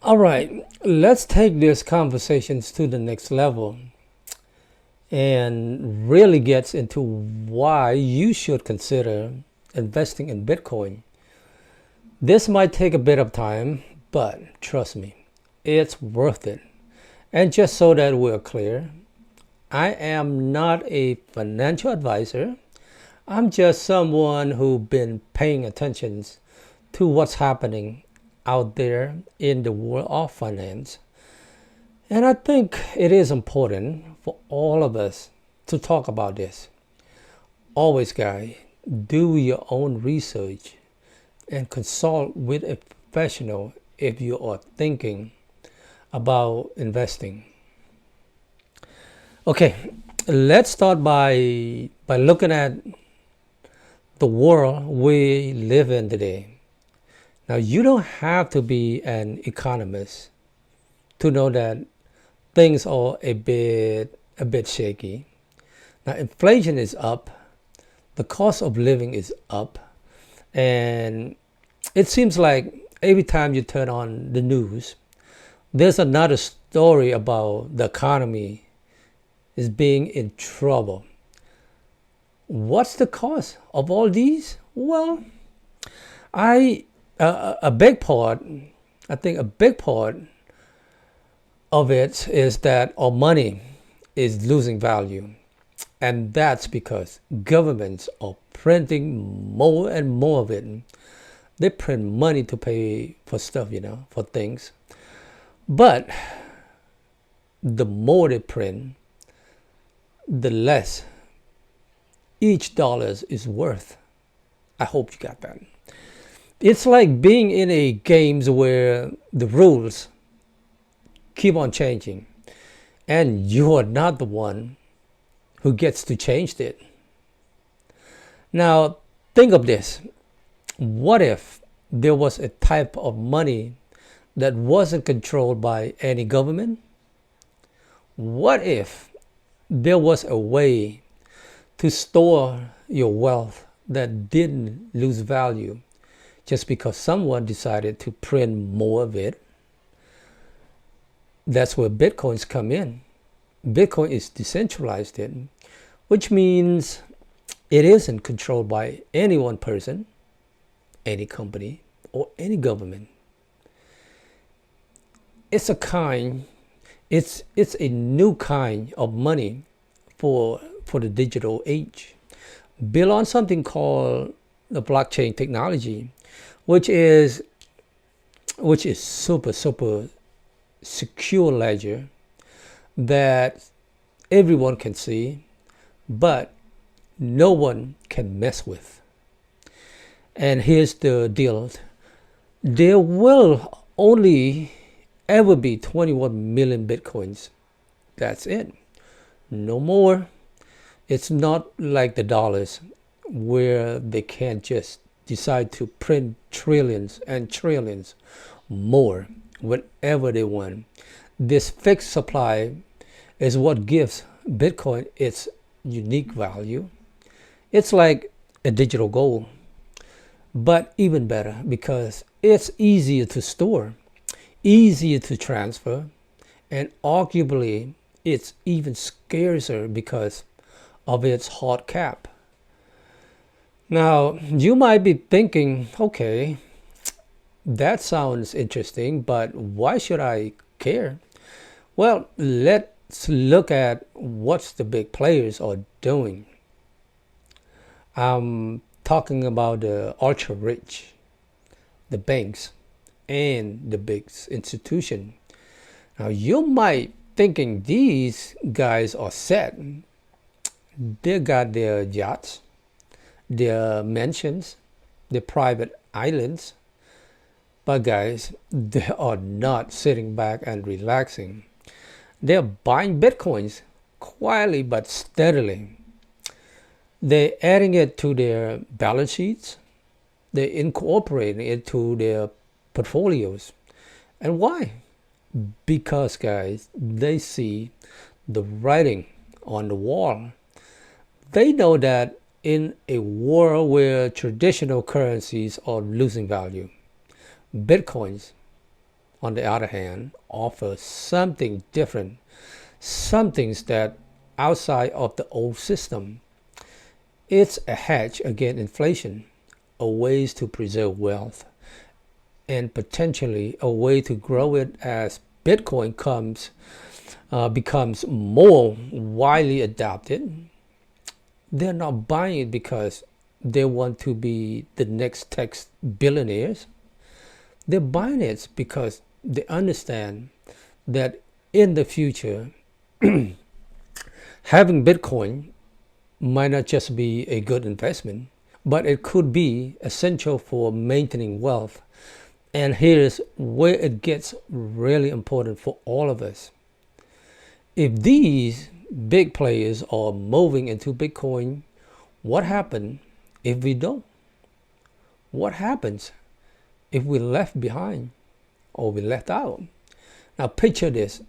All right, let's take these conversations to the next level and really gets into why you should consider investing in Bitcoin. This might take a bit of time, but trust me, it's worth it. And just so that we're clear, I am not a financial advisor. I'm just someone who's been paying attention to what's happening out there in the world of finance. And I think it is important for all of us to talk about this. Always, guys, do your own research and consult with a professional if you are thinking about investing. Okay, let's start by looking at the world we live in today. Now, you don't have to be an economist to know that things are a bit shaky. Now, inflation is up, the cost of living is up, and it seems like every time you turn on the news, there's another story about the economy is being in trouble. What's the cause of all these? Well, I a big part, I think a big part of it is that our money is losing value. And that's because governments are printing more and more of it. They print money to pay for stuff, for things. But the more they print, the less each dollar is worth. I hope you got that. It's like being in a games where the rules keep on changing and you are not the one who gets to change it. Now, think of this. What if there was a type of money that wasn't controlled by any government? What if there was a way to store your wealth that didn't lose value just because someone decided to print more of it? That's where Bitcoins come in. Bitcoin is decentralized, which means it isn't controlled by any one person, any company, or any government. It's a new kind of money for the digital age, built on something called the blockchain technology, which is super secure ledger that everyone can see, but no one can mess with. And here's the deal. There will only ever be 21 million Bitcoins. That's it. No more. It's not like the dollars where they can't just decide to print trillions and trillions more whenever they want. This fixed supply is what gives Bitcoin its unique value. It's like a digital gold, but even better because it's easier to store, easier to transfer, and arguably it's even scarcer because of its hard cap. Now, you might be thinking, okay, that sounds interesting, but why should I care? Well, let's look at what the big players are doing. I'm talking about the ultra rich, the banks, and the big institution. Now, you might thinking these guys are set. They got their yachts, their mansions, their private islands. But guys, they are not sitting back and relaxing. They're buying Bitcoins quietly but steadily. They're adding it to their balance sheets. They're incorporating it to their portfolios. And why? Because, guys, they see the writing on the wall. They know that in a world where traditional currencies are losing value, Bitcoins on the other hand, offers something different, some things that outside of the old system. It's a hedge against inflation, a way to preserve wealth, and potentially a way to grow it as Bitcoin becomes more widely adopted. They're not buying it because they want to be the next tech billionaires. They're buying it because they understand that in the future, having Bitcoin might not just be a good investment, but it could be essential for maintaining wealth. And here's where it gets really important for all of us. If these big players are moving into Bitcoin, what happens if we don't? What happens if we're left behind or we're left out? Now picture this,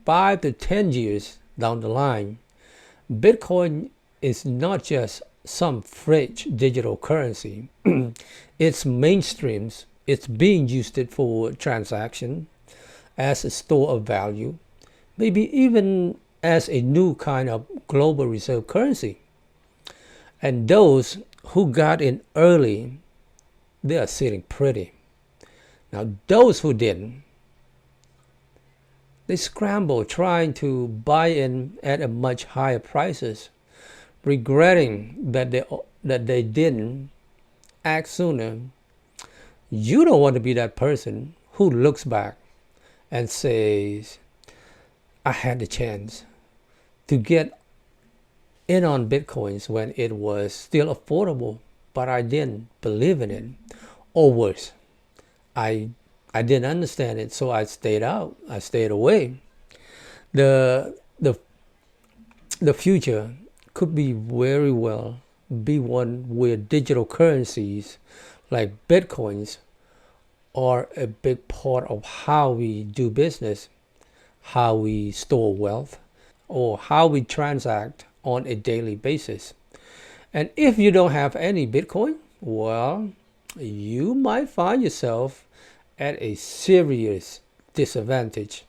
5 to 10 years down the line, Bitcoin is not just some fringe digital currency. It's mainstreams. It's being used for transaction, as a store of value, maybe even as a new kind of global reserve currency. And those who got in early, they are sitting pretty. Now those who didn't, they scramble trying to buy in at a much higher prices, regretting that they didn't act sooner. You don't want to be that person who looks back and says, I had the chance to get in on Bitcoins when it was still affordable, but I didn't believe in it. Or worse, I didn't understand it, so I stayed out. I stayed away. The future could be very well be one where digital currencies like Bitcoins are a big part of how we do business, how we store wealth, or how we transact on a daily basis. And if you don't have any Bitcoin, well, you might find yourself at a serious disadvantage.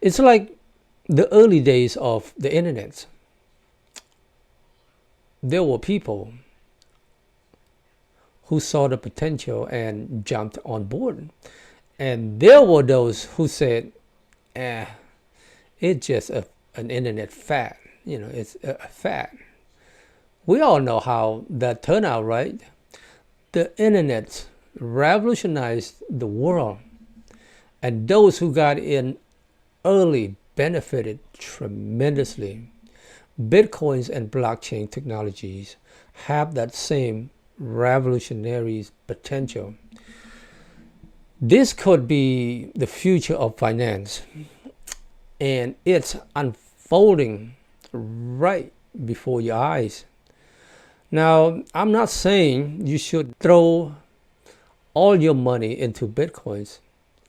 It's like the early days of the internet. There were people who saw the potential and jumped on board. And there were those who said, it's just an internet fad. It's a fad. We all know how that turned out, right? The internet revolutionized the world. And those who got in early benefited tremendously. Bitcoins and blockchain technologies have that same revolutionary potential. This could be the future of finance, and it's unfolding right before your eyes. Now, I'm not saying you should throw all your money into Bitcoins.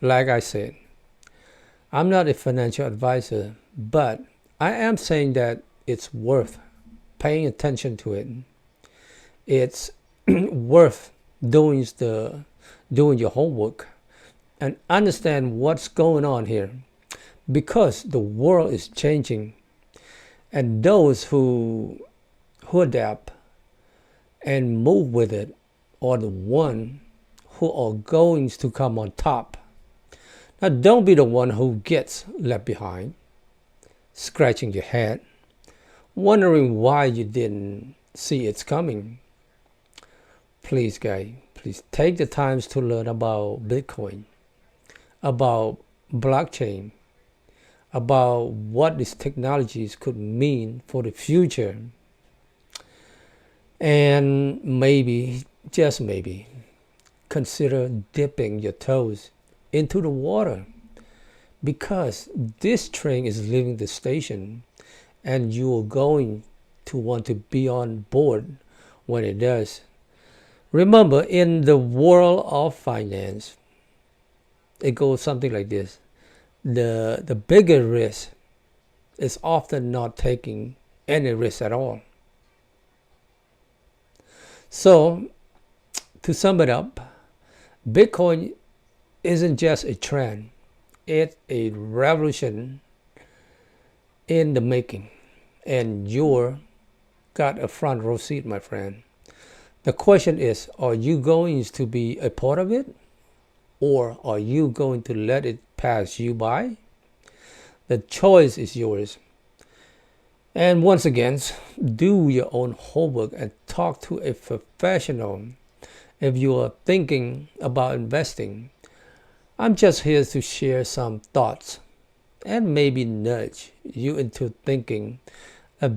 Like I said, I'm not a financial advisor, but I am saying that it's worth paying attention to it. It's worth doing your homework and understand what's going on here, because the world is changing, and those who adapt and move with it are the one who are going to come on top. Now, don't be the one who gets left behind, scratching your head, wondering why you didn't see it's coming. Please, guys, please take the time to learn about Bitcoin, about blockchain, about what these technologies could mean for the future. And maybe, just maybe, consider dipping your toes into the water, because this train is leaving the station and you are going to want to be on board when it does. Remember, in the world of finance, it goes something like this. The bigger risk is often not taking any risk at all. So, to sum it up, Bitcoin isn't just a trend. It's a revolution in the making, and you're got a front row seat, my friend. The question is, are you going to be a part of it, or are you going to let it pass you by? The choice is yours. And once again, do your own homework and talk to a professional if you are thinking about investing. I'm just here to share some thoughts and maybe nudge you into thinking a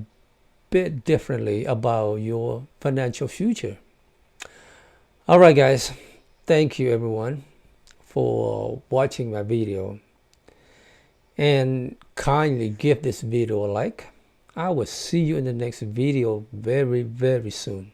bit differently about your financial future. All right, guys. Thank you, everyone, for watching my video. And kindly give this video a like. I will see you in the next video very, very soon.